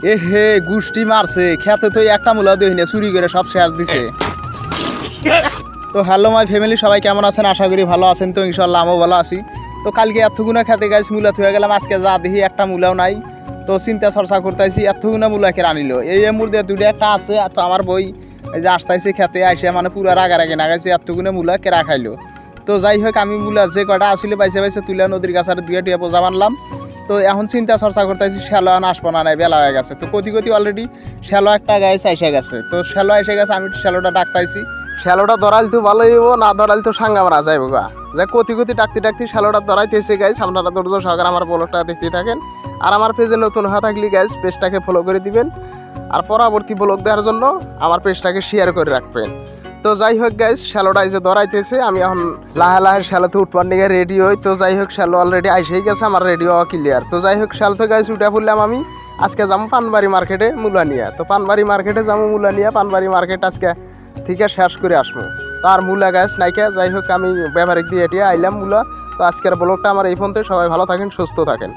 এ হে গুষ্টি মারছে খেতে তো একটা মূলা দেখিনি চুরি করে সব শেষ দিছে। তো হ্যালো মাই ফ্যামিলি, সবাই কেমন আছেন? আশা করি ভালো আছেন। তো ইনশাল্লাহ আমিও ভালো আছি। তো কালকে এতগুনা খেতে গাছ মূলা থুয়ে গেলাম, আজকে যা দেখি একটা মূলাও নাই। তো চিন্তা চর্চা করতেছি এতগুনা মূলা কে আনিল, এই মূর্তি দুটো একটা আছে। তো আমার বই এই যে আসতেছে খেতে আইসে মানে পুরা রাগারাগি নাগাইছে এতগুনা মূলা কেরা খাইলো। তো যাই হোক আমি মূলা যে কটা আসলে বাইসে বাইসে তুলে নদীর গাছের দুয়ে টুয়ে পোজা বানলাম। তো এখন চিন্তা চর্চা করতেছি শ্যালো আসবো না নাই, বেলা হয়ে গেছে। তো কতি অলরেডি শ্যালো একটা গাছ এসে গেছে। তো শ্যালো এসে গেছে, আমি শ্যালোটা ডাকতাইছি। শ্যালোটা ধরাইল তো ভালোই হইব, না ধরাইল তো সাঙ্গা মারা যাইব গা। যে কতি ডাকতে শ্যালোটা ধরাইতেছে গাইস। আপনারা ধৈর্য সহকারে আমার ব্লগটা দেখতে থাকেন। আর আমার পেজে নতুন হয়ে থাকলে গাইস পেজটাকে ফলো করে দিবেন। আর পরবর্তী ব্লগ দেওয়ার জন্য আমার পেজটাকে শেয়ার করে রাখবেন। তো যাই হোক গাইস, শ্যালোটা যে ধরাইতেছে, আমি এখন লাহে লাহে শ্যালোতে উঠবার নিয়ে রেডি হই। তো যাই হোক শ্যালো অলরেডি আইসেই গেছে, আমার রেডি হওয়া ক্লিয়ার। তো যাই হোক শ্যালোতে গাইস উঠে পড়লাম আমি। আজকে যাবো পানবাড়ি মার্কেটে মূলা নিয়ে। তো পানবাড়ি মার্কেটে যাবো মূলা নিয়ে, পানবাড়ি মার্কেট আজকে থেকে শেষ করে আসবো। তার মূলা গাছ নাইকা। যাই হোক আমি ব্যবহারিক দিয়ে এটিয়ে আইলাম মূলা। তো আজকের ব্লগটা আমার এই পর্যন্ত। সবাই ভালো থাকেন, সুস্থ থাকেন।